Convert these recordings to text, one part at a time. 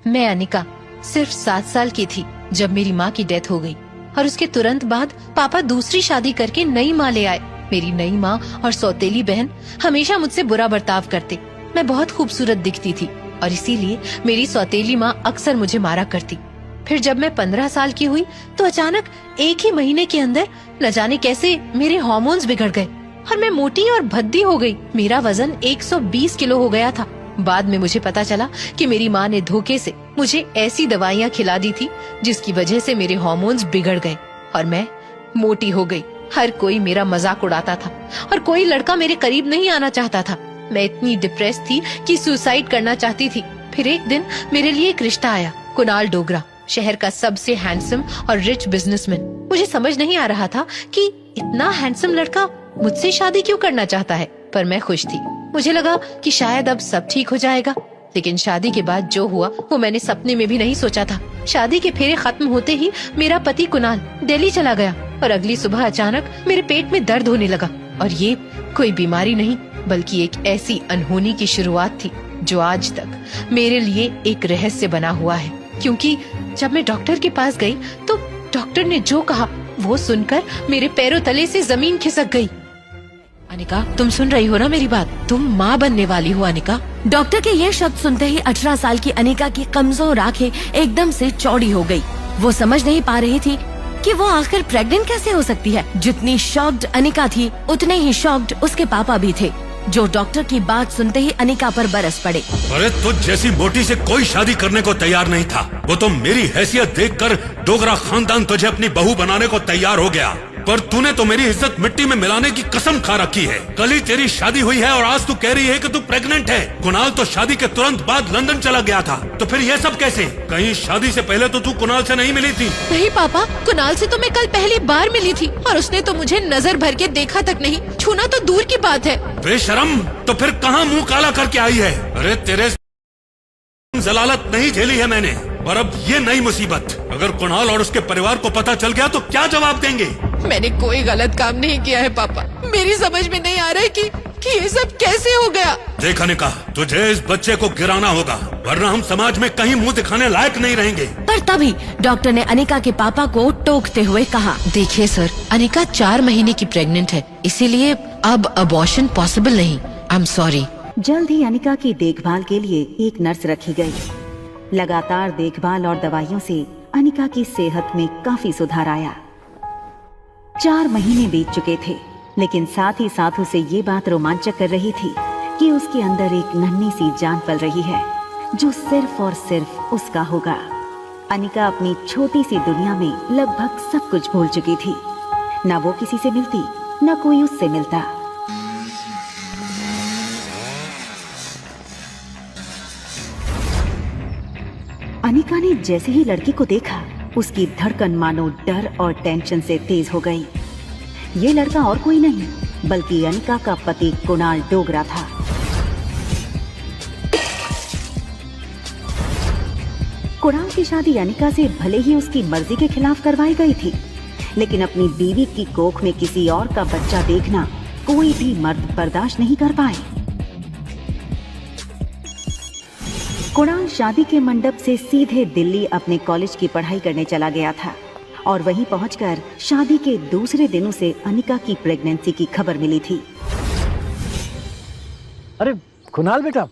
मैं अनिका सिर्फ 7 साल की थी जब मेरी माँ की डेथ हो गई और उसके तुरंत बाद पापा दूसरी शादी करके नई माँ ले आए। मेरी नई माँ और सौतेली बहन हमेशा मुझसे बुरा बर्ताव करते। मैं बहुत खूबसूरत दिखती थी और इसीलिए मेरी सौतेली माँ अक्सर मुझे मारा करती। फिर जब मैं 15 साल की हुई तो अचानक एक ही महीने के अंदर न जाने कैसे मेरे हार्मोन्स बिगड़ गए और मैं मोटी और भद्दी हो गई। मेरा वजन 120 किलो हो गया था। बाद में मुझे पता चला कि मेरी माँ ने धोखे से मुझे ऐसी दवाइयाँ खिला दी थी जिसकी वजह से मेरे हार्मोन्स बिगड़ गए और मैं मोटी हो गई। हर कोई मेरा मजाक उड़ाता था और कोई लड़का मेरे करीब नहीं आना चाहता था। मैं इतनी डिप्रेस थी कि सुसाइड करना चाहती थी। फिर एक दिन मेरे लिए एक रिश्ता आया, कुणाल डोगरा, शहर का सबसे हैंडसम और रिच बिजनेसमैन। मुझे समझ नहीं आ रहा था कि इतना हैंडसम लड़का मुझसे शादी क्यों करना चाहता है, पर मैं खुश थी। मुझे लगा कि शायद अब सब ठीक हो जाएगा। लेकिन शादी के बाद जो हुआ वो मैंने सपने में भी नहीं सोचा था। शादी के फेरे खत्म होते ही मेरा पति कुणाल दिल्ली चला गया और अगली सुबह अचानक मेरे पेट में दर्द होने लगा। और ये कोई बीमारी नहीं बल्कि एक ऐसी अनहोनी की शुरुआत थी जो आज तक मेरे लिए एक रहस्य बना हुआ है। क्योंकि जब मैं डॉक्टर के पास गई तो डॉक्टर ने जो कहा वो सुनकर मेरे पैरों तले से जमीन खिसक गई। अनिका, तुम सुन रही हो ना मेरी बात? तुम माँ बनने वाली हो अनिका। डॉक्टर के ये शब्द सुनते ही 18 साल की अनिका की कमजोर आंखें एकदम से चौड़ी हो गई। वो समझ नहीं पा रही थी कि वो आखिर प्रेग्नेंट कैसे हो सकती है। जितनी शॉक्ड अनिका थी उतने ही शॉक्ड उसके पापा भी थे, जो डॉक्टर की बात सुनते ही अनिका पर बरस पड़े। अरे तुझ जैसी मोटी से कोई शादी करने को तैयार नहीं था। वो तो मेरी हैसियत देखकर डोगरा खानदान तुझे अपनी बहू बनाने को तैयार हो गया, पर तूने तो मेरी इज्जत मिट्टी में मिलाने की कसम खा रखी है। कल ही तेरी शादी हुई है और आज तू कह रही है कि तू प्रेग्नेंट है। कुणाल तो शादी के तुरंत बाद लंदन चला गया था, तो फिर ये सब कैसे? कहीं शादी से पहले तो तू कुणाल से नहीं मिली थी? नहीं पापा, कुणाल से तो मैं कल पहली बार मिली थी और उसने तो मुझे नजर भर के देखा तक नहीं, छूना तो दूर की बात है। बेशरम, तो फिर कहाँ मुंह काला करके आई है? अरे तेरे जलालत नहीं झेली है मैंने, और अब ये नई मुसीबत। अगर कुणाल और उसके परिवार को पता चल गया तो क्या जवाब देंगे? मैंने कोई गलत काम नहीं किया है पापा। मेरी समझ में नहीं आ रहा है कि ये सब कैसे हो गया। देखा निका, तुझे इस बच्चे को गिराना होगा, वरना हम समाज में कहीं मुंह दिखाने लायक नहीं रहेंगे। पर तभी डॉक्टर ने अनिका के पापा को टोकते हुए कहा, देखिए सर, अनिका 4 महीने की प्रेग्नेंट है, इसीलिए अब अबॉर्शन पॉसिबल नहीं। I am sorry. जल्द ही अनिका की देखभाल के लिए एक नर्स रखी गई। लगातार देखभाल और दवाइयों से अनिका की सेहत में काफी सुधार आया। 4 महीने बीत चुके थे, लेकिन साथ ही साथ उसे ये बात रोमांचक कर रही थी कि उसके अंदर एक नन्ही सी जान पल रही है जो सिर्फ और सिर्फ उसका होगा। अनिका अपनी छोटी सी दुनिया में लगभग सब कुछ भूल चुकी थी। न वो किसी से मिलती, न कोई उससे मिलता। अनिका ने जैसे ही लड़की को देखा, उसकी धड़कन मानो डर और टेंशन से तेज हो गई। ये लड़का और कोई नहीं बल्कि अनिका का पति कुणाल डोगरा था। कुणाल की शादी अनिका से भले ही उसकी मर्जी के खिलाफ करवाई गई थी, लेकिन अपनी बीवी की कोख में किसी और का बच्चा देखना कोई भी मर्द बर्दाश्त नहीं कर पाए। कुणाल शादी के मंडप से सीधे दिल्ली अपने कॉलेज की पढ़ाई करने चला गया था और वहीं पहुंचकर शादी के दूसरे दिन उसे अनिका की प्रेगनेंसी की खबर मिली थी। अरे कुणाल बेटा,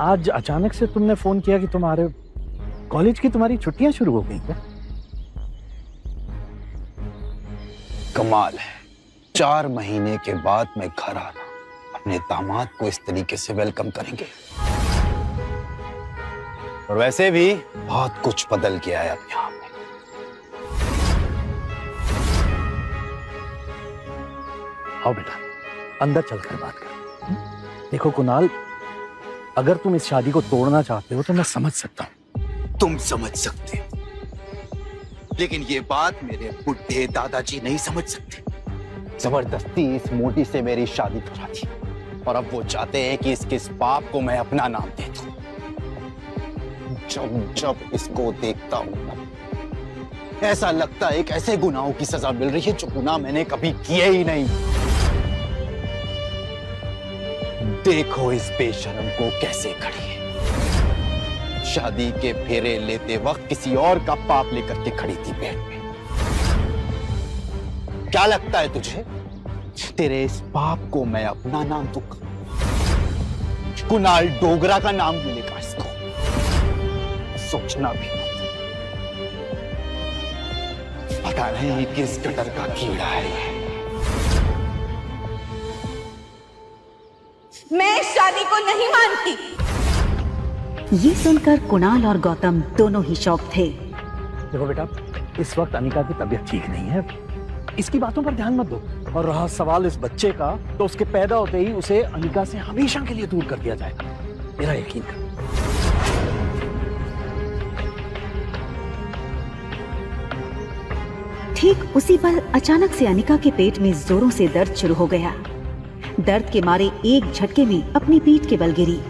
आज अचानक से तुमने फोन किया कि तुम्हारे कॉलेज की तुम्हारी छुट्टियां शुरू हो गई क्या? कमाल है, 4 महीने के बाद मैं घर आना, अपने दामाद को इस तरीके से वेलकम करेंगे। और वैसे भी बहुत कुछ बदल गया है अब यहाँ पे। आओ बेटा, अंदर चलकर बात कर। देखो कुणाल, अगर तुम इस शादी को तोड़ना चाहते हो तो मैं समझ सकता हूँ। तुम समझ सकते हो, लेकिन ये बात मेरे बुढ़े दादाजी नहीं समझ सकते। जबरदस्ती इस मोटी से मेरी शादी करा दी और अब वो चाहते हैं कि इसके इस पाप को मैं अपना नाम दे दूं। जब जब इसको देखता हूं ना, ऐसा लगता है एक ऐसे गुनाहों की सजा मिल रही है जो गुनाह मैंने कभी किए ही नहीं। देखो इस बेशरम को कैसे खड़ी है। शादी के फेरे लेते वक्त किसी और का पाप लेकर के खड़ी थी पेट में। क्या लगता है तुझे तेरे इस पाप को मैं अपना नाम दूंगा? कुणाल डोगरा का नाम मिलेगा इसको, सोचना भी मत। पता नहीं किस गटर का कीड़ा है ये। मैं इस शादी को नहीं मानती। ये सुनकर कुणाल और गौतम दोनों ही शॉक थे। देखो बेटा, इस वक्त अनिका की तबीयत ठीक नहीं है, इसकी बातों पर ध्यान मत दो। और रहा सवाल इस बच्चे का, तो उसके पैदा होते ही उसे अनिका से हमेशा के लिए दूर कर दिया जाएगा, मेरा यकीन कर। ठीक उसी पल अचानक से अनिका के पेट में जोरों से दर्द शुरू हो गया। दर्द के मारे एक झटके में अपनी पीठ के बल गिरी।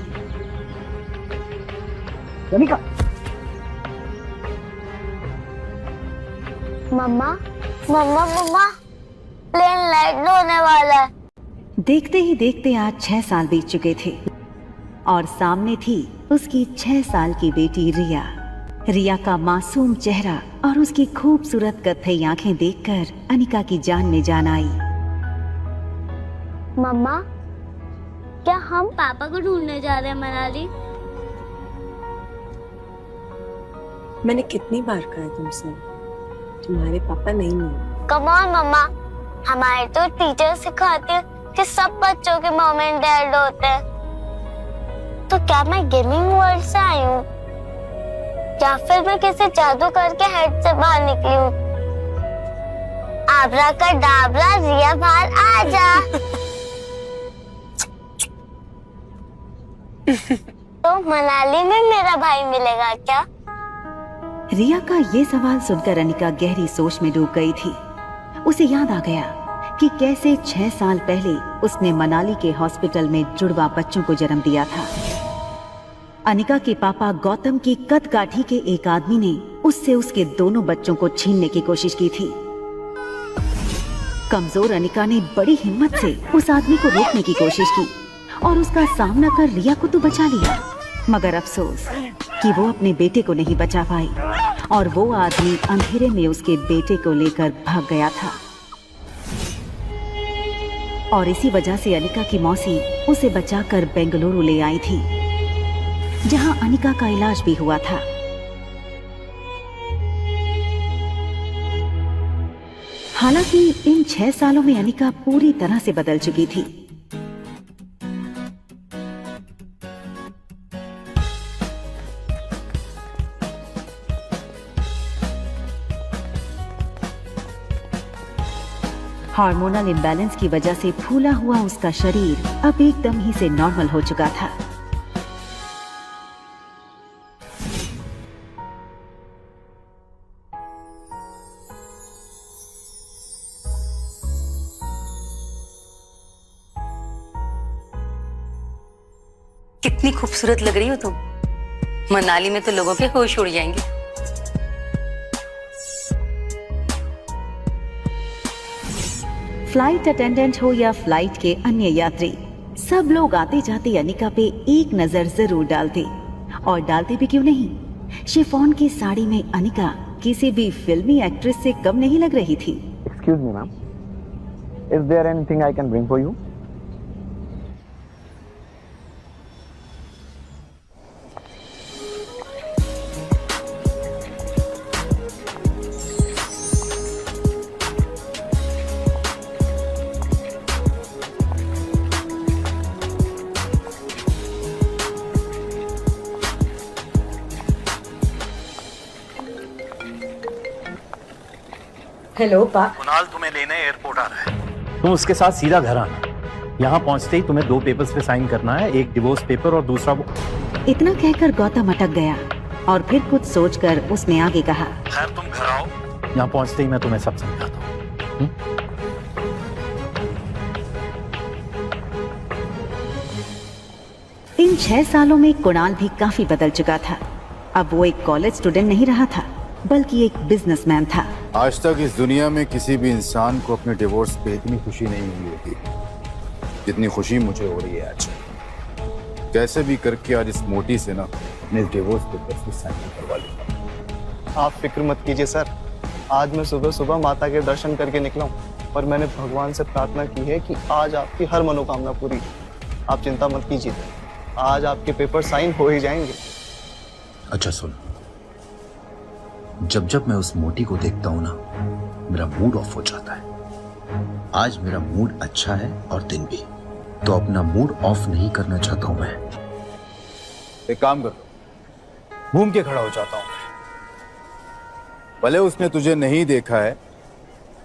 अनिका, मम्मा मम्मा मम्मा, प्लेन लैंड होने वाला है। देखते ही देखते आज 6 साल बीत चुके थे और सामने थी उसकी 6 साल की बेटी रिया। रिया का मासूम चेहरा और उसकी खूबसूरत कत्थई आंखें देखकर अनिका की जान में जान आई। मम्मा, क्या हम पापा को ढूंढने जा रहे हैं मनाली? मैंने कितनी बार कहा तुमसे, तुम्हारे पापा नहीं है। कम ऑन मम्मा, हमारे तो टीचर सिखाते हैं कि सब बच्चों के मॉम एंड डैड होते हैं। तो क्या मैं गेमिंग वर्ल्ड से आई हूँ या फिर मैं किसी जादू करके हेड से बाहर निकली हूँ? आबरा का डाबरा, रिया बाहर आ जा। तो मनाली में मेरा भाई मिलेगा क्या? रिया का ये सवाल सुनकर अनिका गहरी सोच में डूब गई थी। उसे याद आ गया कि कैसे 6 साल पहले उसने मनाली के हॉस्पिटल में जुड़वा बच्चों को जन्म दिया था। अनिका के पापा गौतम की कदकाठी के एक आदमी ने उससे उसके दोनों बच्चों को छीनने की कोशिश की थी। कमजोर अनिका ने बड़ी हिम्मत से उस आदमी को रोकने की कोशिश की और उसका सामना कर रिया को तो बचा लिया, मगर अफसोस कि वो अपने बेटे को नहीं बचा पाई और वो आदमी अंधेरे में उसके बेटे को लेकर भाग गया था। और इसी वजह से अनिका की मौसी उसे बचाकर बेंगलुरु ले आई थी, जहां अनिका का इलाज भी हुआ था। हालांकि इन 6 सालों में अनिका पूरी तरह से बदल चुकी थी। हार्मोनल इम्बैलेंस की वजह से फूला हुआ उसका शरीर अब एकदम ही से नॉर्मल हो चुका था। कितनी खूबसूरत लग रही हो तुम। मनाली में तो लोगों के होश उड़ जाएंगे। फ्लाइट अटेंडेंट हो या फ्लाइट के अन्य यात्री, सब लोग आते जाते अनिका पे एक नजर जरूर डालते। और डालते भी क्यों नहीं, शिफॉन की साड़ी में अनिका किसी भी फिल्मी एक्ट्रेस से कम नहीं लग रही थी। Excuse me ma'am, is there anything I can bring for you? Hello पा। कुणाल तुम्हें लेने एयरपोर्ट आ रहा है, तुम उसके साथ सीधा घर आना। यहाँ पहुँचते ही तुम्हें 2 पेपर्स पे साइन करना है, एक डिवोर्स पेपर और दूसरा वो। इतना कहकर गौतम अटक गया और फिर कुछ सोचकर उसने आगे कहा, खैर तुम घर आओ, यहाँ पहुँचते ही मैं तुम्हें सब समझाता हूँ। इन 6 सालों में कुणाल भी काफी बदल चुका था। अब वो एक कॉलेज स्टूडेंट नहीं रहा था, बल्कि एक बिजनेसमैन था। आज तक इस दुनिया में किसी भी इंसान को अपने डिवोर्स पे इतनी खुशी नहीं हुई होगी जितनी खुशी मुझे हो रही है आज। कैसे भी करके आज इस मोटी से ना मैं इस डिवोर्स पेपर से साइन करवा लूंगा। आप फिक्र मत कीजिए सर, आज मैं सुबह सुबह माता के दर्शन करके निकला हूँ और मैंने भगवान से प्रार्थना की है कि आज आपकी हर मनोकामना पूरी। आप चिंता मत कीजिए, आज आपके पेपर साइन हो ही जाएंगे। अच्छा सुन, जब जब मैं उस मोटी को देखता हूं ना, मेरा मूड ऑफ हो जाता है। आज मेरा मूड अच्छा है और दिन भी, तो अपना मूड ऑफ नहीं करना चाहता हूं मैं। एक काम कर, घूम के खड़ा हो जाता हूं। भले उसने तुझे नहीं देखा है,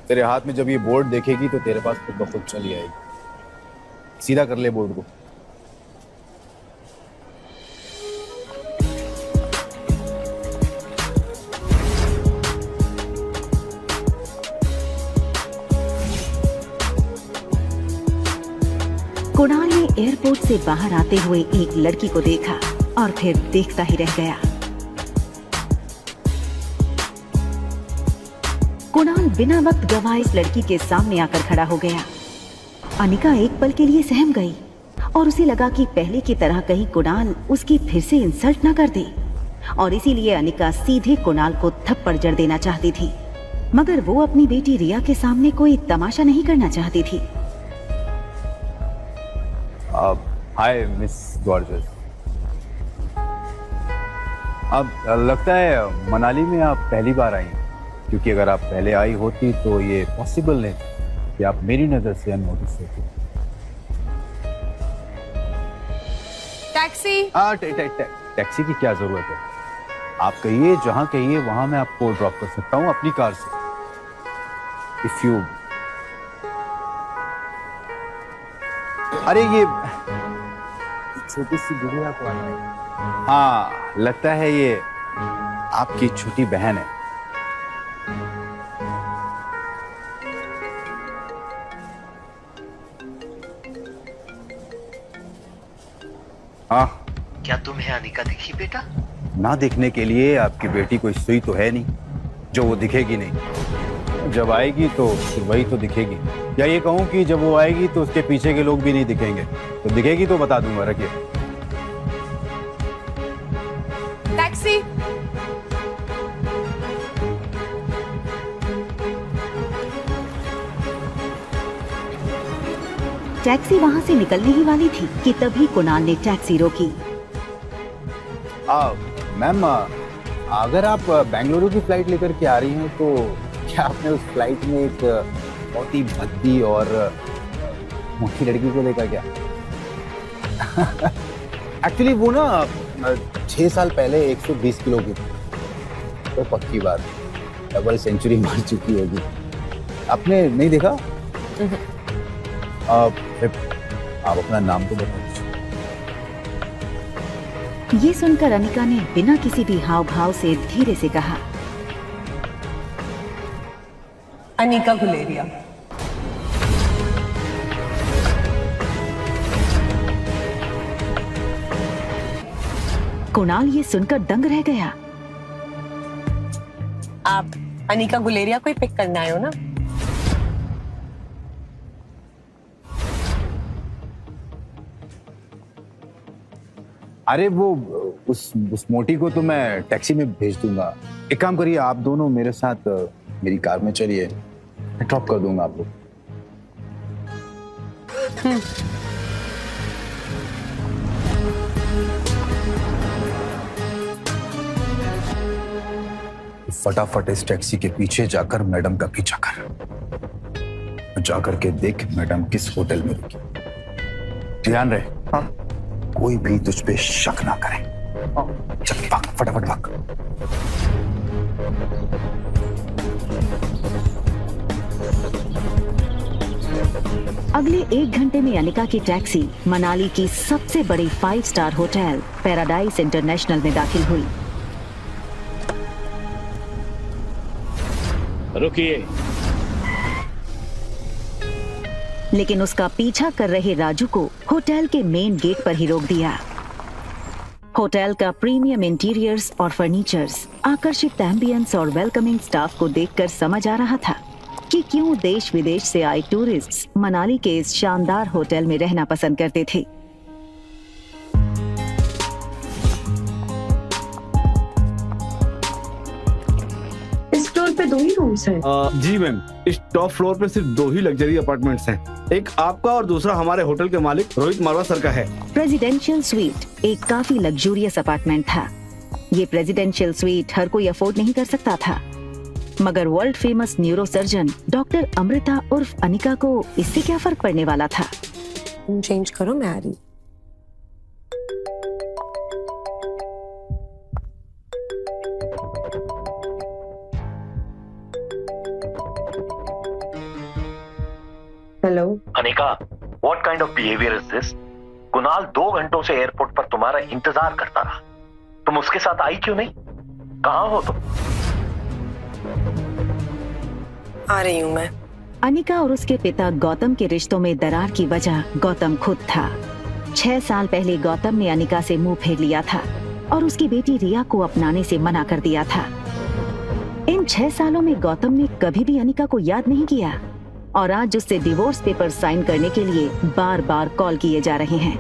तेरे हाथ में जब ये बोर्ड देखेगी तो तेरे पास खुद ब खुद चली आएगी। सीधा कर ले बोर्ड को। कुणाल ने एयरपोर्ट से बाहर आते हुए एक लड़की को देखा और फिर देखता ही रह गया। कुणाल बिना वक्त गवाए इस लड़की के सामने आकर खड़ा हो गया। अनिका एक पल के लिए सहम गई और उसे लगा कि पहले की तरह कहीं कुणाल उसकी फिर से इंसल्ट न कर दे, और इसीलिए अनिका सीधे कुणाल को थप्पड़ जड़ देना चाहती थी, मगर वो अपनी बेटी रिया के सामने कोई तमाशा नहीं करना चाहती थी। Hi miss gorgeous. अब लगता है मनाली में आप पहली बार आई, क्योंकि अगर आप पहले आई होती तो ये पॉसिबल नहीं कि आप मेरी नजर से अननोटिस होती। टैक्सी। टैक्सी की क्या जरूरत है? आप कहिए, जहां कहिए वहां मैं आपको ड्रॉप कर सकता हूं अपनी कार से। इफ यू, अरे ये छोटी सी गुड़िया को, हाँ लगता है ये आपकी छोटी बहन है। हाँ, क्या तुम्हें अनिका दिखी बेटा? ना दिखने के लिए आपकी बेटी कोई सुई तो है नहीं जो वो दिखेगी नहीं। जब आएगी तो फिर वही तो दिखेगी, या ये कहूं कि जब वो आएगी तो उसके पीछे के लोग भी नहीं दिखेंगे। तो दिखेगी तो बता दूंगा। रखिए। टैक्सी। टैक्सी वहां से निकलने ही वाली थी कि तभी कुणाल ने टैक्सी रोकी। मैम, अगर आप बेंगलुरु की फ्लाइट लेकर के आ रही हैं तो क्या आपने उस फ्लाइट में एक बहुत ही भद्दी और मोटी लड़की को देखा क्या? एक्चुअली वो ना 6 साल पहले 120 किलो की थी, तो पक्की बात डबल सेंचुरी मार चुकी होगी। आपने नहीं देखा? आप अपना नाम तो बता दीजिए। ये सुनकर अनिका ने बिना किसी भी हाव भाव से धीरे से कहा, अनिका गुलेरिया। कुणाल ये सुनकर दंग रह गया। आप अनिका गुलेरिया को ही पिक करना आए हो ना? अरे वो उस मोटी को तो मैं टैक्सी में भेज दूंगा। एक काम करिए, आप दोनों मेरे साथ मेरी कार में चलिए, मैं ड्रॉप कर दूंगा आपको। फटाफट इस टैक्सी के पीछे जाकर मैडम का पीछा कर, जाकर के देख मैडम किस होटल में रुकी। ध्यान रहे, हाँ, कोई भी तुझ पे शक ना करे। चल भाग, फटाफट भाग। अगले 1 घंटे में अनिका की टैक्सी मनाली की सबसे बड़ी 5 स्टार होटल पैराडाइज इंटरनेशनल में दाखिल हुई। रुकिए। लेकिन उसका पीछा कर रहे राजू को होटल के मेन गेट पर ही रोक दिया। होटल का प्रीमियम इंटीरियर्स और फर्नीचर्स, आकर्षित एम्बियंस और वेलकमिंग स्टाफ को देखकर समझ आ रहा था कि क्यों देश विदेश से आए टूरिस्ट्स मनाली के इस शानदार होटल में रहना पसंद करते थे। दो ही रूम्स हैं? जी मैम, इस टॉप फ्लोर पे सिर्फ 2 ही लग्जरी अपार्टमेंट्स हैं। एक आपका और दूसरा हमारे होटल के मालिक रोहित मारवा सर का है। प्रेसिडेंशियल स्वीट एक काफी लग्जूरियस अपार्टमेंट था। ये प्रेसिडेंशियल स्वीट हर कोई अफोर्ड नहीं कर सकता था, मगर world famous neuro surgeon doctor Amrita उर्फ अनिका को इससे क्या फर्क पड़ने वाला था। चेंज करो, मैं आ रही। Hello Anika, what kind of behaviour is this? Kunal 2 घंटों से एयरपोर्ट पर तुम्हारा इंतजार करता रहा, तुम उसके साथ आई क्यों नहीं? कहाँ हो तुम? आ रही हूँ मैं। अनिका और उसके पिता गौतम के रिश्तों में दरार की वजह गौतम खुद था। 6 साल पहले गौतम ने अनिका से मुंह फेर लिया था और उसकी बेटी रिया को अपनाने से मना कर दिया था। इन 6 सालों में गौतम ने कभी भी अनिका को याद नहीं किया और आज उससे डिवोर्स पेपर साइन करने के लिए बार बार कॉल किए जा रहे हैं।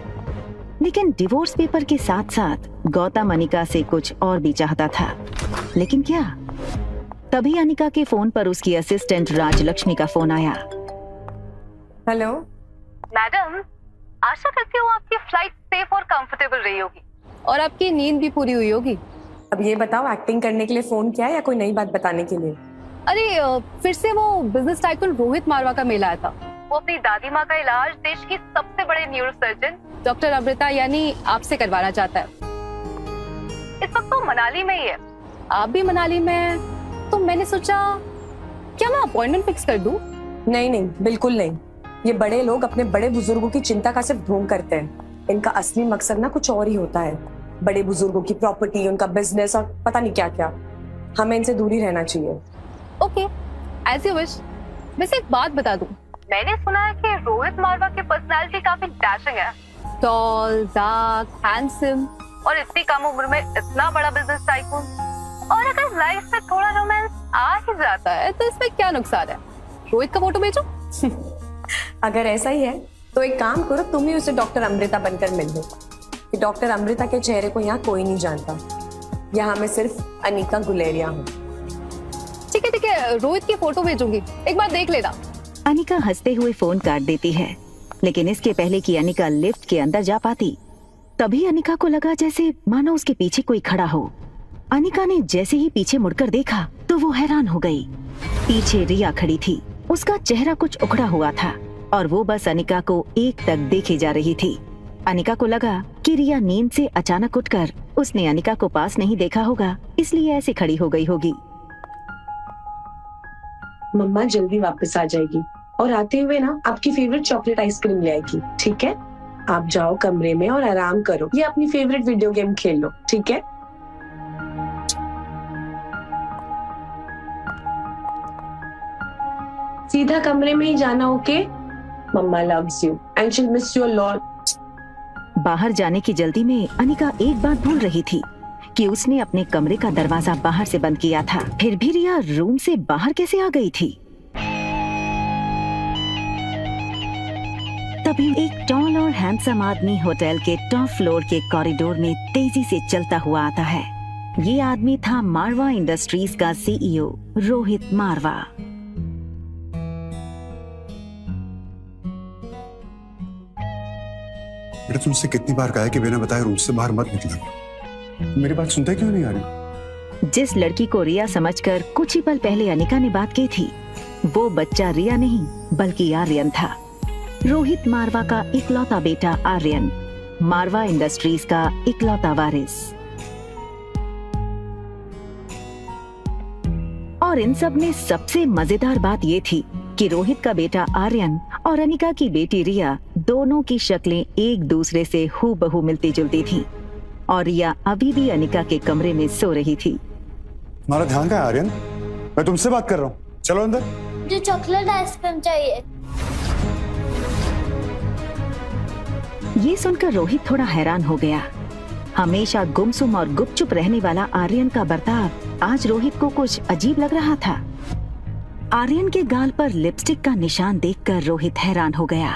लेकिन डिवोर्स पेपर के साथ साथ गौतम अनिका से कुछ और भी चाहता था। लेकिन क्या? तभी अनिका के फोन पर उसकी असिस्टेंट राजलक्ष्मी का फोन आया। हेलो मैडम, आशा करती हूँ आपकी फ्लाइट सेफ और कंफर्टेबल रही होगी और आपकी नींद भी पूरी हुई होगी। अब ये बताओ, एक्टिंग करने के लिए फोन किया या कोई नई बात बताने के लिए? अरे फिर से वो बिजनेस टाइकून रोहित मारवा का मेल आया था। वो अपनी दादी माँ का इलाज देश की सबसे बड़े न्यूरो सर्जन डॉक्टर अमृता यानी आपसे करवाना चाहता है। इस वक्त तो मनाली में ही है, आप भी मनाली में हैं, तो मैंने सोचा क्या मैं अपॉइंटमेंट फिक्स कर दूं? नहीं नहीं, बिल्कुल नहीं। ये बड़े लोग अपने बड़े बुजुर्गों की चिंता का सिर्फ ढोंग करते हैं। इनका असली मकसद ना कुछ और ही होता है। बड़े बुजुर्गों की प्रॉपर्टी, उनका बिजनेस और पता नहीं क्या क्या। हमें इनसे दूरी रहना चाहिए। Okay, as you wish. वैसे एक बात बता दूं, मैंने सुना है कि रोहित मारवा की पर्सनालिटी काफी डैशिंग है। टॉल, डार्क, हैंडसम और इतनी कम उम्र में इतना बड़ा बिजनेस टाइकून। और अगर लाइफ में थोड़ा रोमांस आ ही जाता है तो इसमें क्या नुकसान है? रोहित का फोटो भेजो। अगर ऐसा ही है तो एक काम करो, तुम ही उसे डॉक्टर अमृता बनकर मिल लो। कि डॉक्टर अमृता के चेहरे को यहाँ कोई नहीं जानता। यहाँ मैं सिर्फ अनिका गुलेरिया हूँ। ठीक है, रोहित की फोटो भेजूंगी, एक बार देख लेना। अनिका हंसते हुए फोन काट देती है, लेकिन इसके पहले कि अनिका लिफ्ट के अंदर जा पाती, तभी अनिका को लगा जैसे मानो उसके पीछे कोई खड़ा हो। अनिका ने जैसे ही पीछे मुड़कर देखा तो वो हैरान हो गई। पीछे रिया खड़ी थी। उसका चेहरा कुछ उखड़ा हुआ था और वो बस अनिका को एकटक देखे जा रही थी। अनिका को लगा कि रिया नींद से अचानक उठकर उसने अनिका को पास नहीं देखा होगा, इसलिए ऐसे खड़ी हो गई होगी। मम्मा जल्दी वापस आ जाएगी और आते हुए ना आपकी फेवरेट चॉकलेट आइसक्रीम ले आएगी, ठीक है? आप जाओ कमरे में और आराम करो या अपनी फेवरेट वीडियो गेम खेल लो, ठीक है? सीधा कमरे में ही जाना, okay? Mamma loves you and she will miss you a lot. बाहर जाने की जल्दी में अनिका एक बात भूल रही थी कि उसने अपने कमरे का दरवाजा बाहर से बंद किया था। फिर भी रिया रूम से बाहर कैसे आ गई थी? तभी एक टॉल और हैंडसम आदमी होटल के टॉप फ्लोर के कॉरिडोर में तेजी से चलता हुआ आता है। ये आदमी था मारवा इंडस्ट्रीज का सीईओ रोहित मारवा। बेटा, तुमसे कितनी बार कहा है कि बिना बताए रूम से बाहर मत निकलना। मेरी बात सुनते क्यों नहीं आ रही? जिस लड़की को रिया समझकर कुछ ही पल पहले अनिका ने बात की थी, वो बच्चा रिया नहीं बल्कि आर्यन था। रोहित मारवा का इकलौता बेटा आर्यन, मारवा इंडस्ट्रीज का इकलौता वारिस। और इन सब में सबसे मजेदार बात ये थी कि रोहित का बेटा आर्यन और अनिका की बेटी रिया दोनों की शक्लें एक दूसरे से हूबहू मिलती जुलती थीं। और रिया अभी भी अनिका के कमरे में सो रही थी। तुम्हारा ध्यान कहाँ है आर्यन? मैं तुमसे बात कर रहा हूँ, चलो अंदर। मुझे चॉकलेट आइसक्रीम चाहिए। ये सुनकर रोहित थोड़ा हैरान हो गया। हमेशा गुमसुम और गुपचुप रहने वाला आर्यन का बर्ताव आज रोहित को कुछ अजीब लग रहा था। आर्यन के गाल पर लिपस्टिक का निशान देखकर रोहित हैरान हो गया।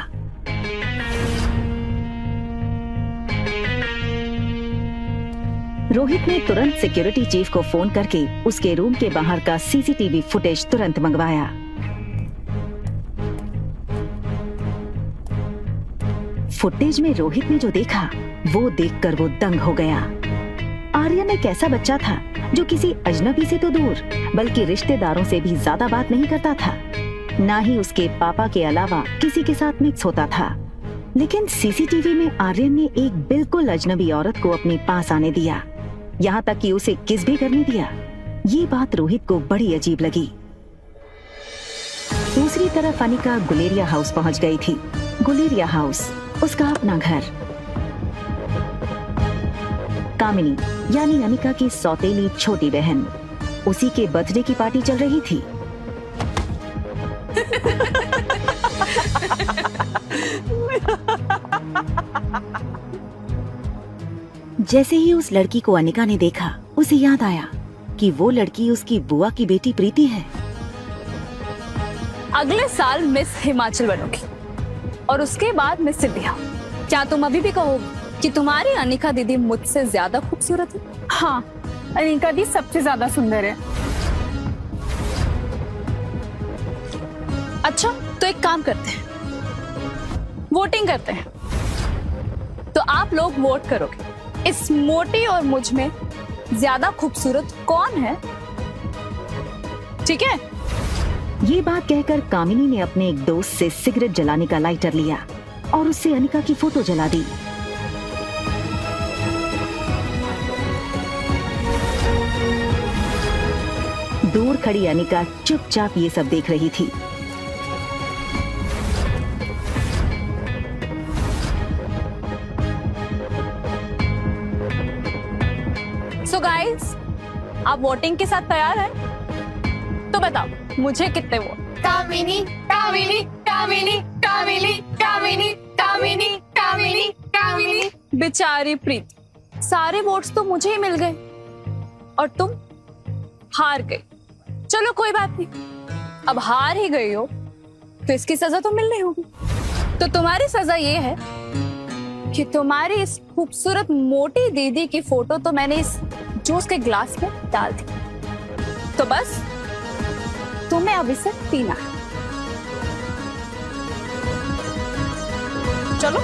रोहित ने तुरंत सिक्योरिटी चीफ को फोन करके उसके रूम के बाहर का सीसीटीवी फुटेज तुरंत मंगवाया। फुटेज में रोहित ने जो देखा वो देखकर वो दंग हो गया। आर्यन एक ऐसा बच्चा था जो किसी अजनबी से तो दूर बल्कि रिश्तेदारों से भी ज्यादा बात नहीं करता था, ना ही उसके पापा के अलावा किसी के साथ मिक्स होता था। लेकिन सीसीटीवी में आर्यन ने एक बिल्कुल अजनबी औरत को अपने पास आने दिया, यहाँ तक कि उसे किस भी करने दिया। ये बात रोहित को बड़ी अजीब लगी। दूसरी तरफ अनिका गुलेरिया हाउस पहुंच गई थी। गुलेरिया हाउस उसका अपना घर। कामिनी यानी अनिका की सौतेली छोटी बहन, उसी के बर्थडे की पार्टी चल रही थी। जैसे ही उस लड़की को अनिका ने देखा, उसे याद आया कि वो लड़की उसकी बुआ की बेटी प्रीति है। अगले साल मिस हिमाचल बनोगी और उसके बाद मिस इंडिया। क्या तुम अभी भी कहोगी कि तुम्हारी अनिका दीदी मुझसे ज्यादा खूबसूरत है? हाँ, अनिका दी सबसे ज्यादा सुंदर है। अच्छा, तो एक काम करते हैं, वोटिंग करते हैं। तो आप लोग वोट करोगे इस मोटी और मुझ में ज्यादा खूबसूरत कौन है, ठीक है? ये बात कहकर कामिनी ने अपने एक दोस्त से सिगरेट जलाने का लाइटर लिया और उससे अनिका की फोटो जला दी। दूर खड़ी अनिका चुपचाप ये सब देख रही थी। सो गाइस, आप वोटिंग के साथ तैयार हैं? तो बताओ मुझे कितने वोट? कामिनी, कामिनी, कामिनी, कामिनी, कामिनी, कामिनी, कामिनी, कामिनी। बेचारी प्रीति, सारे वोट्स तो मुझे ही मिल गए और तुम हार गई। चलो कोई बात नहीं, अब हार ही गई हो तो इसकी सजा तो मिलनी होगी। तो तुम्हारी सजा ये है कि तुम्हारी इस खूबसूरत मोटी दीदी की फोटो तो मैंने इस जूस के ग्लास में डाल दी, तो बस तुम्हें अब इसे पीना है। चलो।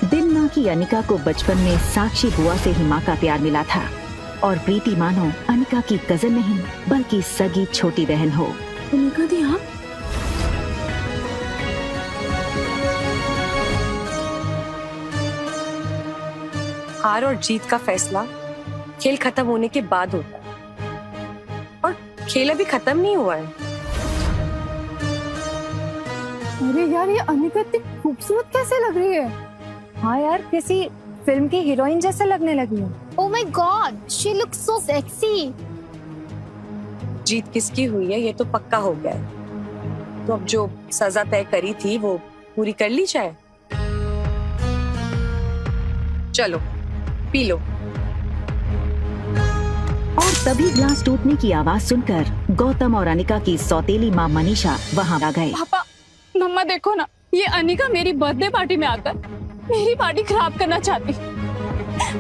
दिन माँ की अनिका को बचपन में साक्षी बुआ से ही माँ का प्यार मिला था और प्रीति मानो अनिका की कजन नहीं बल्कि सगी छोटी बहन हो। अनिका दी आप? हार और जीत का फैसला खेल खत्म होने के बाद होता है और खेल अभी खत्म नहीं हुआ है। अरे यार, ये अनिका इतनी खूबसूरत कैसे लग रही है? हाँ यार, किसी फिल्म की हीरोइन जैसे लगने लगी है। Oh my God, she looks so sexy. जीत किसकी हुई है ये तो पक्का हो गया है, तो अब जो सजा तय करी थी वो पूरी कर ली जाए। चलो पी लो। और तभी ग्लास टूटने की आवाज सुनकर गौतम और अनिका की सौतेली माँ मनीषा वहाँ आ गए। पापा, मम्मा देखो ना, ये अनिका मेरी बर्थडे पार्टी में आकर मेरी पार्टी खराब करना चाहती।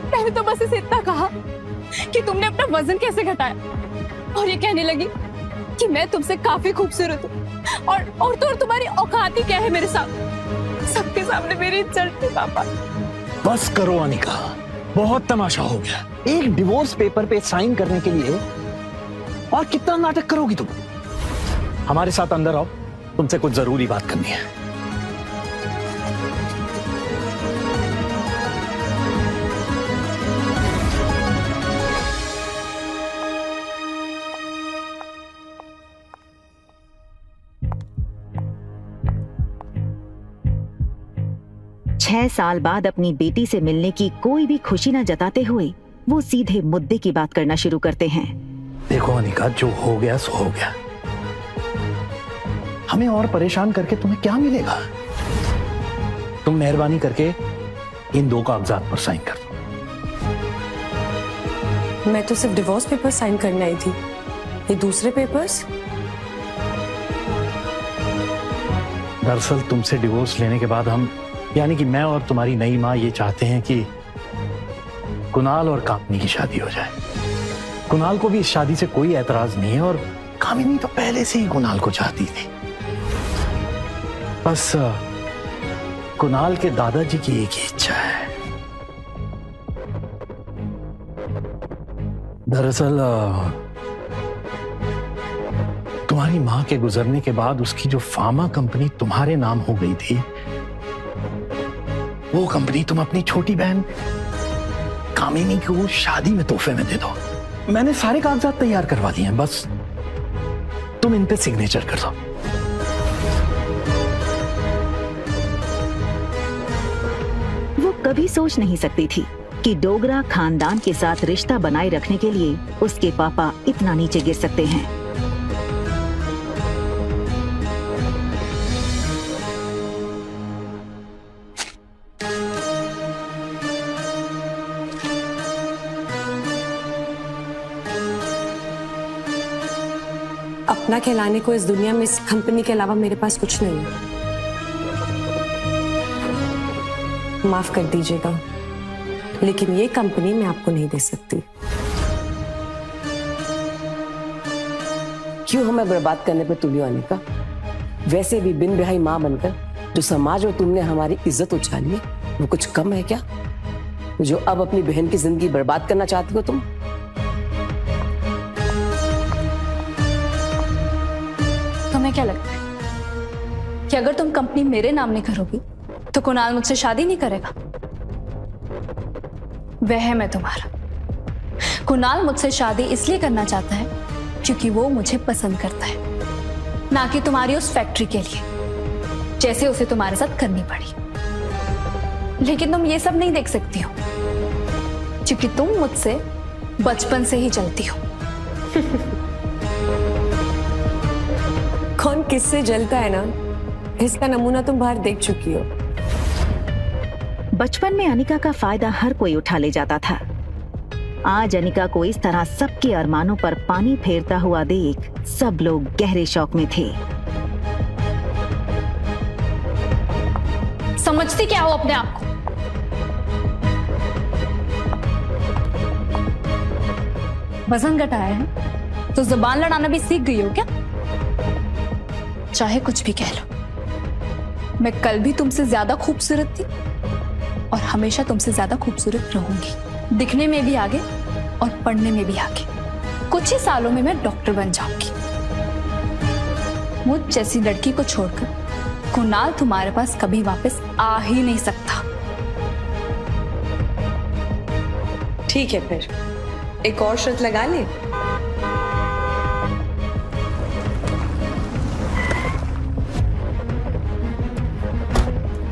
मैंने तो बस इसे इतना कहा कि तुमने अपना वजन कैसे घटाया, और ये कहने लगी कि मैं तुमसे काफी खूबसूरत हूँ और तो तुम्हारी औकात ही क्या है मेरे सामने। सबके सामने मेरी इज्जत थी। पापा बस करो अनिका, बहुत तमाशा हो गया। एक डिवोर्स पेपर पे साइन करने के लिए और कितना नाटक करोगी तुम? हमारे साथ अंदर आओ, तुमसे कुछ जरूरी बात करनी है। छह साल बाद अपनी बेटी से मिलने की कोई भी खुशी न जताते हुए वो सीधे मुद्दे की बात करना शुरू करते हैं। देखो अनिका, जो हो गया सो हो गया। हमें और परेशान करके तुम्हें क्या मिलेगा? तुम मेहरबानी करके इन दो कागजात पर साइन कर दो। मैं तो सिर्फ डिवोर्स पेपर साइन करने आई थी, ये दूसरे पेपर्स? दरअसल तुमसे डिवोर्स लेने के बाद हम यानी कि मैं और तुम्हारी नई माँ ये चाहते हैं कि कुणाल और कामिनी की शादी हो जाए। कुणाल को भी इस शादी से कोई एतराज नहीं है और कामिनी तो पहले से ही कुणाल को चाहती थी। बस कुणाल के दादाजी की एक ही इच्छा है। दरअसल तुम्हारी माँ के गुजरने के बाद उसकी जो फार्मा कंपनी तुम्हारे नाम हो गई थी, वो कंपनी तुम अपनी छोटी बहन कामिनी को शादी में तोहफे में दे दो। मैंने सारे कागजात तैयार करवा दिए हैं, बस तुम इन पे सिग्नेचर कर दो। वो कभी सोच नहीं सकती थी कि डोगरा खानदान के साथ रिश्ता बनाए रखने के लिए उसके पापा इतना नीचे गिर सकते हैं। अपना कहलाने को इस दुनिया में इस कंपनी के अलावा मेरे पास कुछ नहीं है। माफ कर दीजिएगा, लेकिन ये कंपनी मैं आपको नहीं दे सकती। क्यों हमें बर्बाद करने पे तुली आने का? वैसे भी बिन बिहाई माँ बनकर जो समाज और तुमने हमारी इज्जत उछाली है, वो कुछ कम है क्या? जो अब अपनी बहन की जिंदगी बर्बाद करना चाहती हो तुम? तुम्हें क्या लगता है कि अगर तुम कंपनी मेरे नाम नहीं करोगी तो कुणाल मुझसे शादी नहीं करेगा? वह है मैं तुम्हारा। कुणाल मुझसे शादी इसलिए करना चाहता है क्योंकि वो मुझे पसंद करता है, ना कि तुम्हारी उस फैक्ट्री के लिए, जैसे उसे तुम्हारे साथ करनी पड़ी। लेकिन तुम ये सब नहीं देख सकती हो क्योंकि तुम मुझसे बचपन से ही चलती हो। कौन किससे जलता है ना, इसका नमूना तुम बाहर देख चुकी हो। बचपन में अनिका का फायदा हर कोई उठा ले जाता था। आज अनिका को इस तरह सबके अरमानों पर पानी फेरता हुआ देख सब लोग गहरे शौक में थे। समझती क्या हो अपने आप को? वजन घटाया है तो जुबान लड़ाना भी सीख गई हो क्या? चाहे कुछ भी कह लो, मैं कल भी तुमसे ज्यादा खूबसूरत थी और हमेशा तुमसे ज्यादा खूबसूरत रहूंगी। दिखने में भी आगे और पढ़ने में भी आगे। कुछ ही सालों में मैं डॉक्टर बन जाऊंगी। मुझ जैसी लड़की को छोड़कर कुणाल तुम्हारे पास कभी वापस आ ही नहीं सकता। ठीक है, फिर एक और शर्त लगा ले।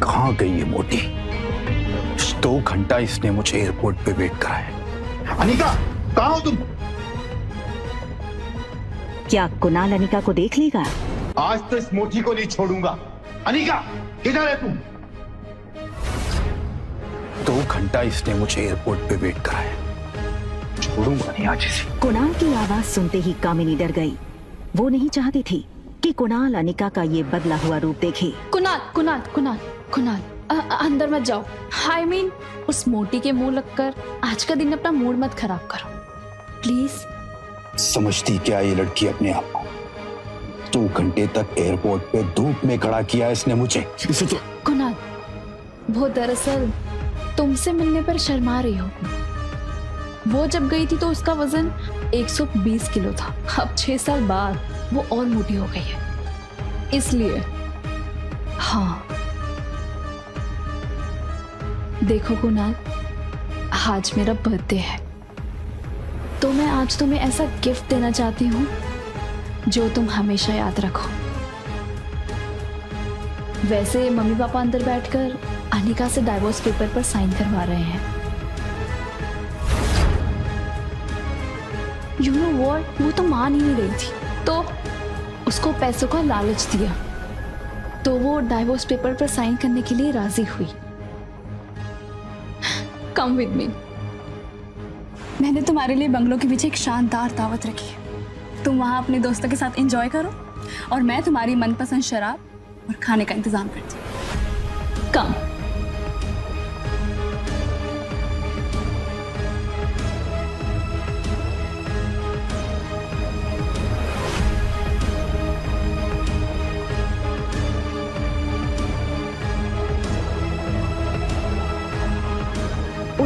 कहाँ गई ये मोटी? 2 घंटा इसने मुझे एयरपोर्ट पे वेट कराया। अनिका, कहाँ हो तुम? क्या कुणाल अनिका को देख लेगा? आज तो इस मोटी को नहीं छोड़ूंगा। अनिका, किधर है तुम? 2 घंटा इसने मुझे एयरपोर्ट पे वेट कराया। छोड़ूंगा नहीं आज इसे। कुणाल की आवाज सुनते ही कामिनी डर गई। वो नहीं चाहती थी कि कुणाल अनिका का ये बदला हुआ रूप देखे। कुणाल, कुणाल, कुणाल, कुणाल, अंदर मत जाओ। I mean, उस मोटी के मुंह लगकर आज का दिन अपना मूड मत खराब करो, प्लीज। समझती क्या ये लड़की अपने आप को? 2 घंटे तक एयरपोर्ट पे धूप में खड़ा किया इसने मुझे। इसे तो कुणाल, वो दरअसल तुमसे मिलने पर शर्मा रही हो। वो जब गई थी तो उसका वजन 120 किलो था। अब 6 साल बाद वो और मोटी हो गई है, इसलिए। हाँ, देखो कुणाल, आज मेरा बर्थडे है तो मैं आज तुम्हें ऐसा गिफ्ट देना चाहती हूँ जो तुम हमेशा याद रखो। वैसे मम्मी पापा अंदर बैठकर अनिका से डाइवोर्स पेपर पर साइन करवा रहे हैं। यू नो व्हाट, वो तो मान ही नहीं रही थी तो उसको पैसों का लालच दिया तो वो डाइवोर्स पेपर पर साइन करने के लिए राजी हुई। Come with me. मैंने तुम्हारे लिए बंगलों के पीछे एक शानदार दावत रखी है। तुम वहां अपने दोस्तों के साथ एंजॉय करो और मैं तुम्हारी मनपसंद शराब और खाने का इंतजाम करती हूँ। कम।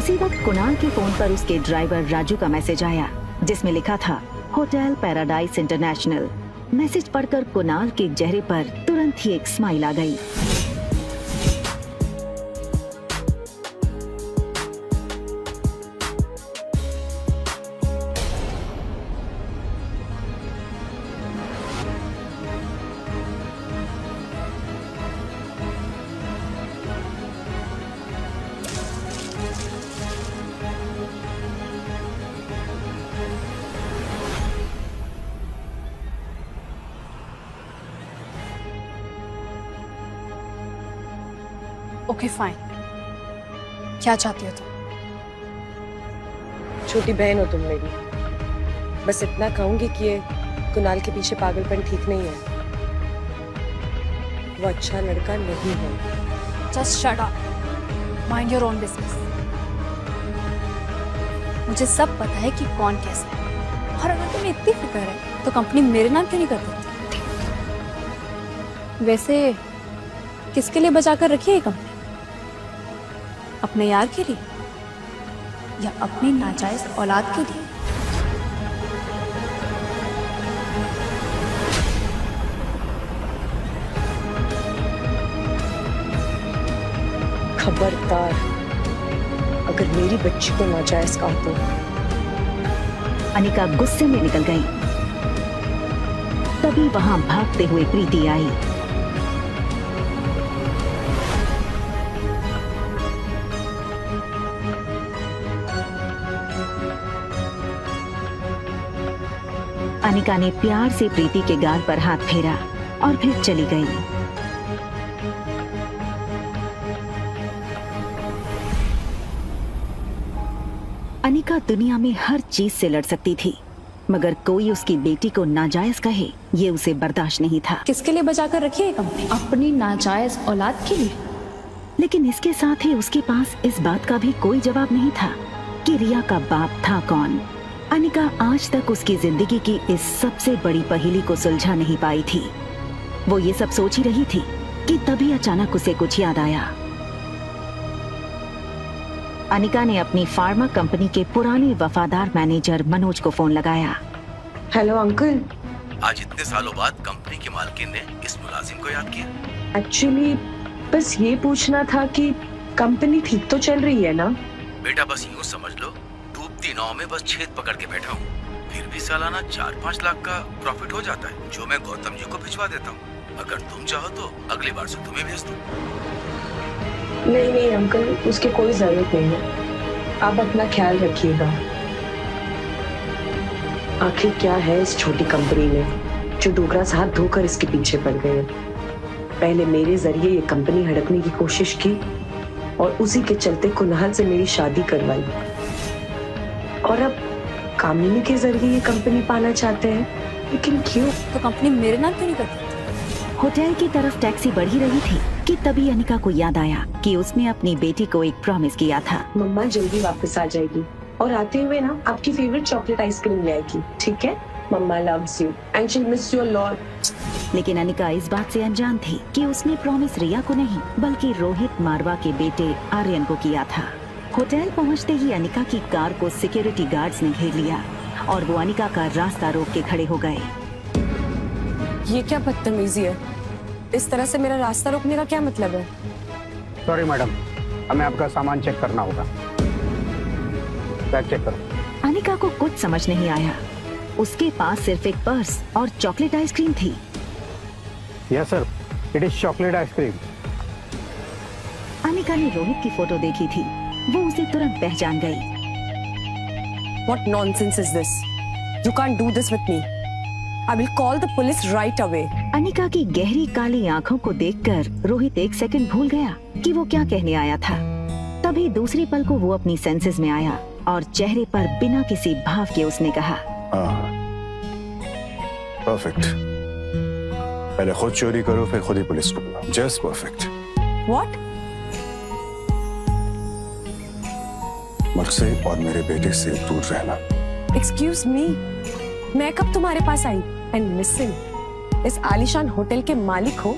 उसी वक्त कुणाल के फोन पर उसके ड्राइवर राजू का मैसेज आया जिसमें लिखा था होटल पैराडाइज इंटरनेशनल। मैसेज पढ़कर कुणाल के चेहरे पर तुरंत ही एक स्माइल आ गई। ओके फाइन, क्या चाहती हो तुम? छोटी बहन हो तुम मेरी, बस इतना कहूंगी कि ये कुणाल के पीछे पागलपन ठीक नहीं है। वो अच्छा लड़का नहीं है। Just shut up, mind your own business. मुझे सब पता है कि कौन कैसा है, और अगर तुम्हें इतनी फिक्र है तो कंपनी मेरे नाम क्यों नहीं कर देती? वैसे किसके लिए बचा कर रखी है कंपनी? अपने यार के लिए या अपनी नाजायज औलाद के लिए? खबरदार, अगर मेरी बच्ची को नाजायज कहा तो। अनिका गुस्से में निकल गई। तभी वहां भागते हुए प्रीति आई। अनिका ने प्यार से प्रीति के गाल पर हाथ फेरा और फिर चली गई। अनिका दुनिया में हर चीज से लड़ सकती थी, मगर कोई उसकी बेटी को नाजायज कहे ये उसे बर्दाश्त नहीं था। किसके लिए बचा कर रखी है कंपनी? अपनी नाजायज औलाद के लिए। लेकिन इसके साथ ही उसके पास इस बात का भी कोई जवाब नहीं था कि रिया का बाप था कौन। अनिका आज तक उसकी जिंदगी की इस सबसे बड़ी पहेली को सुलझा नहीं पाई थी। वो ये सब सोच ही रही थी कि तभी अचानक उसे कुछ याद आया। अनिका ने अपनी फार्मा कंपनी के पुराने वफादार मैनेजर मनोज को फोन लगाया। Hello uncle. आज इतने सालों बाद कंपनी के मालकिन ने इस मुलाजिम को याद किया। एक्चुअली बस ये पूछना था कि कंपनी ठीक तो चल रही है ना? बेटा बस यूँ समझ लो, डूबती नाव में बस छेद पकड़ के बैठा हूँ। फिर भी सालाना 4-5 लाख का प्रॉफिट हो जाता है, जो मैं गौतम जी को भिजवा देता हूँ। अगर तुम चाहो तो अगली बार से तुम्हें भेज दूँ। नहीं अंकल, उसकी कोई जरूरत नहीं है। आप अपना ख्याल रखिएगा। आखिर क्या है इस छोटी कंपनी में जो डोगरा साथ धोकर इसके पीछे पड़ गए। पहले मेरे जरिए ये कंपनी हड़पने की कोशिश की और उसी के चलते कुणाल से मेरी शादी करवाई, और अब कामिनी के जरिए ये कंपनी पाना चाहते हैं। लेकिन क्यों? तो कंपनी मेरे नाम क्यों नहीं करती? होटल की तरफ टैक्सी बढ़ी रही थी कि तभी अनिका को याद आया कि उसने अपनी बेटी को एक प्रॉमिस किया था। मम्मा जल्दी वापस आ जाएगी और आते हुए ना आपकी फेवरेट चॉकलेट आइसक्रीम ले आएगी, ठीक है? Mamma loves you and she miss you a lot. लेकिन अनिका इस बात से अनजान थी कि उसने प्रॉमिस रिया को नहीं बल्कि रोहित मारवा के बेटे आर्यन को किया था। होटल पहुंचते ही अनिका की कार को सिक्योरिटी गार्ड्स ने घेर लिया और वो अनिका का रास्ता रोक के खड़े हो गए। ये क्या बदतमीजी है? इस तरह से मेरा रास्ता रोकने का क्या मतलब है? सॉरी मैडम, हमें आपका सामान चेक करना होगा। बैग चेक करो। अनिका को कुछ समझ नहीं आया। उसके पास सिर्फ एक पर्स और चॉकलेट आइसक्रीम थी। Yes sir, it is chocolate ice cream. Anika ने रोहित की फोटो देखी थी, वो उसे तुरंत पहचान गई। What nonsense is this? You can't do this with me. I will call the police right away. Anika की गहरी काली आंखों को देखकर रोहित एक सेकंड भूल गया कि वो क्या कहने आया था। तभी दूसरे पल को वो अपनी सेंसेस में आया और चेहरे पर बिना किसी भाव के उसने कहा, परफेक्ट। पहले खुद चोरी करो फिर खुद ही पुलिस को बुलाओ। Just perfect. What? मुझसे और मेरे बेटे से दूर रहना। Excuse me, मैं कब तुम्हारे पास आई? And listen, इस आलीशान होटल के मालिक हो,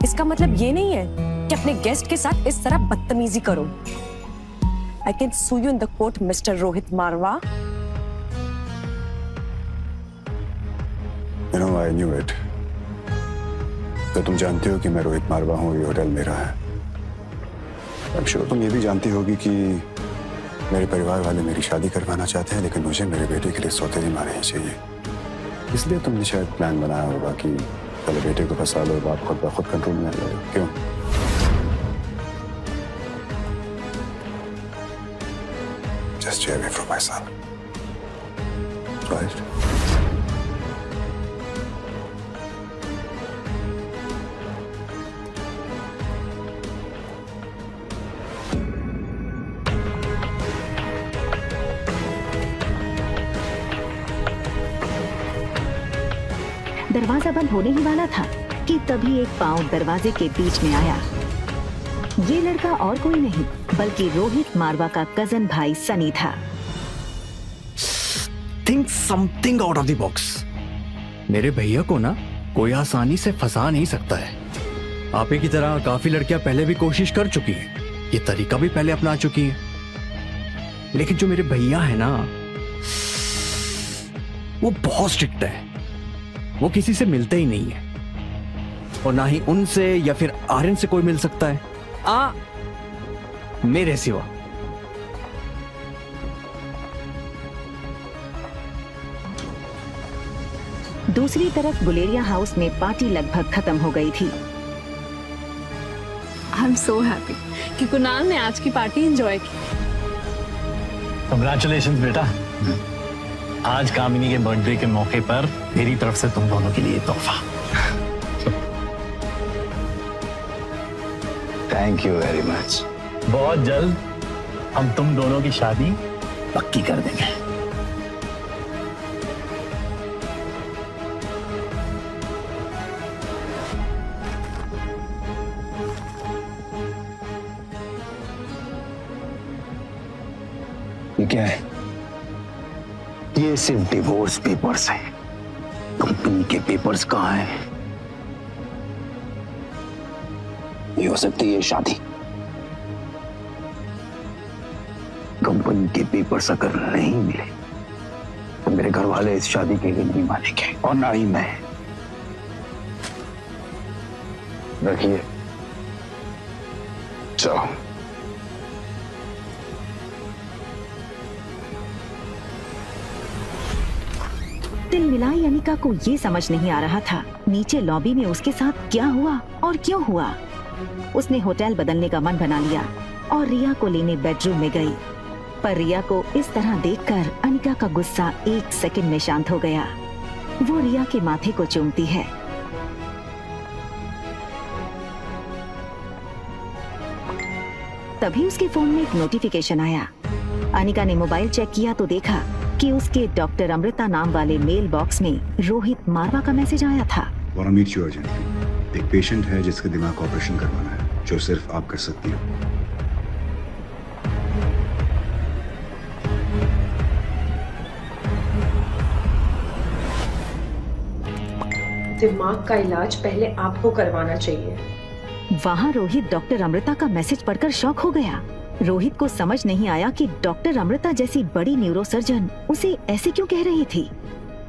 इसका मतलब ये नहीं है कि अपने गेस्ट के साथ इस तरह बदतमीजी करो। I can sue you in the court, Mr. Rohit Marwa. You know, I knew it. तो तुम जानती हो कि मैं रोहित मारवा हूँ, ये होटल मेरा है। I'm sure तुम ये भी जानती होगी कि मेरे परिवार वाले मेरी शादी करवाना चाहते हैं, लेकिन मुझे मेरे बेटे के लिए सौतेली माँ नहीं चाहिए। इसलिए तुमने शायद प्लान बनाया होगा कि पहले बेटे को फंसा लो, बाप खुद ब खुद कंट्रोल में आ जाओ। क्यों? Just stay away from my son. Right? दरवाजा बंद होने ही वाला था कि तभी एक पांव दरवाजे के बीच में आया। ये लड़का और कोई नहीं बल्कि रोहित मारवा का कजन भाई सनी था। Think something out of the box. मेरे भैया को ना कोई आसानी से फंसा नहीं सकता है। आप ही की तरह काफी लड़कियां पहले भी कोशिश कर चुकी हैं, ये तरीका भी पहले अपना चुकी हैं। लेकिन जो मेरे भैया है ना, वो बहुत स्ट्रिक्ट है। वो किसी से मिलते ही नहीं है, और ना ही उनसे या फिर आर्यन से कोई मिल सकता है मेरे सिवा। दूसरी तरफ गुलेरिया हाउस में पार्टी लगभग खत्म हो गई थी। आई एम सो हैप्पी कि कुणाल ने आज की पार्टी एंजॉय की। कंग्रेचुलेशंस बेटा। आज कामिनी के बर्थडे के मौके पर मेरी तरफ से तुम दोनों के लिए तोहफा। Thank you very much. बहुत जल्द हम तुम दोनों की शादी पक्की कर देंगे। ये क्या है? ये सिर्फ डिवोर्स पेपर्स हैं। कंपनी के पेपर्स कहाँ हैं? ये हो सकती है शादी। कंपनी के पेपर्स अगर नहीं मिले तो मेरे घर वाले इस शादी के लिए नहीं मानेंगे, और ना ही मैं। रखिए, जाओ। दिल मिलाई अनिका को ये समझ नहीं आ रहा था नीचे लॉबी में उसके साथ क्या हुआ और क्यों हुआ। उसने होटल बदलने का मन बना लिया और रिया को लेने बेडरूम में गई, पर रिया को इस तरह देखकर अनिका का गुस्सा एक सेकंड में शांत हो गया। वो रिया के माथे को चूमती है। तभी उसके फोन में एक नोटिफिकेशन आया। अनिका ने मोबाइल चेक किया तो देखा कि उसके डॉक्टर अमृता नाम वाले मेल बॉक्स में रोहित मारवा का मैसेज आया था। एक पेशेंट है जिसका दिमाग का ऑपरेशन करवाना है, जो सिर्फ आप कर सकती हो। दिमाग का इलाज पहले आपको करवाना चाहिए। वहाँ रोहित डॉक्टर अमृता का मैसेज पढ़कर शॉक हो गया। रोहित को समझ नहीं आया कि डॉक्टर अमृता जैसी बड़ी न्यूरोसर्जन उसे ऐसे क्यों कह रही थी।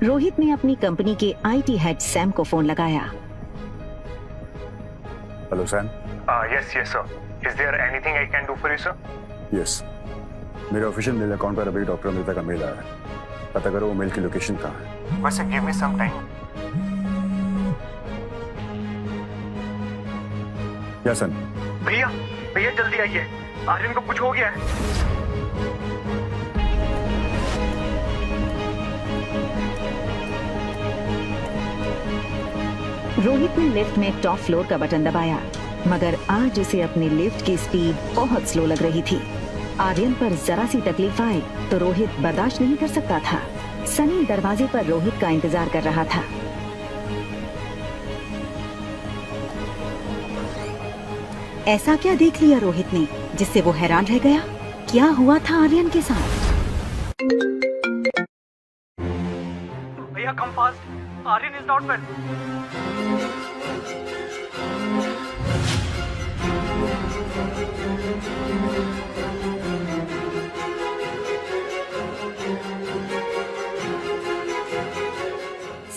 रोहित ने अपनी कंपनी के आईटी हेड सैम को फोन लगाया। Hello Sam. Yes sir. Is there anything I can do for you sir? Yes, मेरे ऑफिशियल मेल अकाउंट पर अभी डॉक्टर अमृता का मेल आया है। पता करो वो मेल की लोकेशन कहाँ है। बस give me some time. Yes sir. भैया जल्दी आइए, आर्यन को कुछ हो गया है। रोहित ने लिफ्ट में टॉप फ्लोर का बटन दबाया, मगर आज उसे अपनी लिफ्ट की स्पीड बहुत स्लो लग रही थी। आर्यन पर जरा सी तकलीफ आए तो रोहित बर्दाश्त नहीं कर सकता था। सनी दरवाजे पर रोहित का इंतजार कर रहा था। ऐसा क्या देख लिया रोहित ने जिससे वो हैरान रह गया? क्या हुआ था आर्यन के साथ? भैया come fast, Aryan is not well.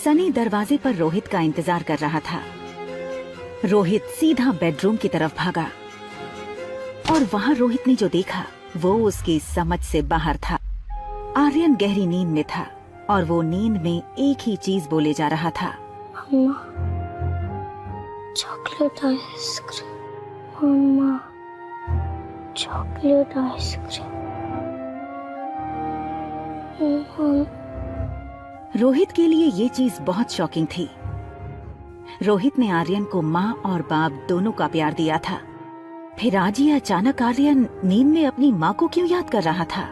Sunny दरवाजे पर रोहित का इंतजार कर रहा था। रोहित सीधा बेडरूम की तरफ भागा और वहाँ रोहित ने जो देखा वो उसकी समझ से बाहर था। आर्यन गहरी नींद में था और वो नींद में एक ही चीज बोले जा रहा था, मम्मा, चॉकलेट आइसक्रीम, मम्मा, चॉकलेट आइसक्रीम। रोहित के लिए ये चीज बहुत शॉकिंग थी। रोहित ने आर्यन को माँ और बाप दोनों का प्यार दिया था, फिर आज ये अचानक आर्यन नींद में अपनी माँ को क्यों याद कर रहा था?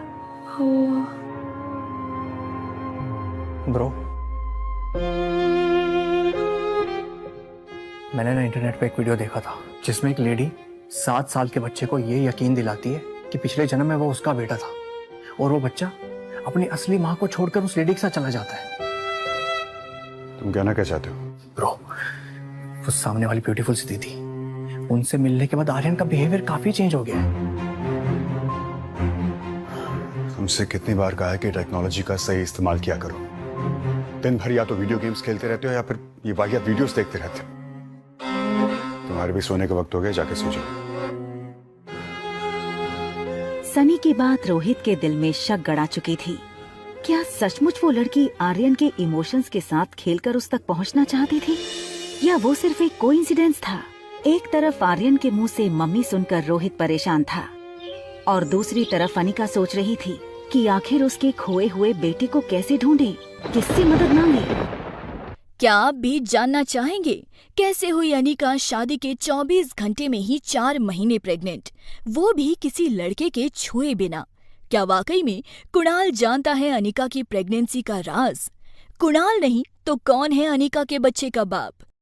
ब्रो, मैंने ना इंटरनेट पे एक वीडियो देखा था जिसमें एक लेडी 7 साल के बच्चे को ये यकीन दिलाती है कि पिछले जन्म में वो उसका बेटा था और वो बच्चा अपनी असली माँ को छोड़कर उस लेडी के साथ चला जाता है। तुम कहना क्या चाहते हो? ब्रो, वो सामने वाली ब्यूटीफुल सी दीदी, उनसे मिलने के बाद आर्यन का बिहेवियर काफी चेंज हो गया है। तुमसे कितनी बार कहा है कि टेक्नोलॉजी का सही इस्तेमाल किया करो। दिन भर या तो वीडियो गेम्स खेलते रहते हो या फिर ये वाहियात वीडियोस देखते रहते हो। तुम्हारे भी सोने का वक्त हो गया, जाके सो जाओ। सनी की बात रोहित के दिल में शक गड़ा चुकी थी। क्या सचमुच वो लड़की आर्यन के इमोशंस के साथ खेलकर उस तक पहुंचना चाहती थी, या वो सिर्फ एक कोइंसिडेंस था? एक तरफ आर्यन के मुंह से मम्मी सुनकर रोहित परेशान था और दूसरी तरफ अनिका सोच रही थी कि आखिर उसके खोए हुए बेटे को कैसे ढूंढे, किससे मदद मांगे। क्या आप भी जानना चाहेंगे कैसे हुई अनिका शादी के 24 घंटे में ही 4 महीने प्रेग्नेंट, वो भी किसी लड़के के छुए बिना? क्या वाकई में कुणाल जानता है अनिका की प्रेगनेंसी का राज? कुणाल नहीं तो कौन है अनिका के बच्चे का बाप?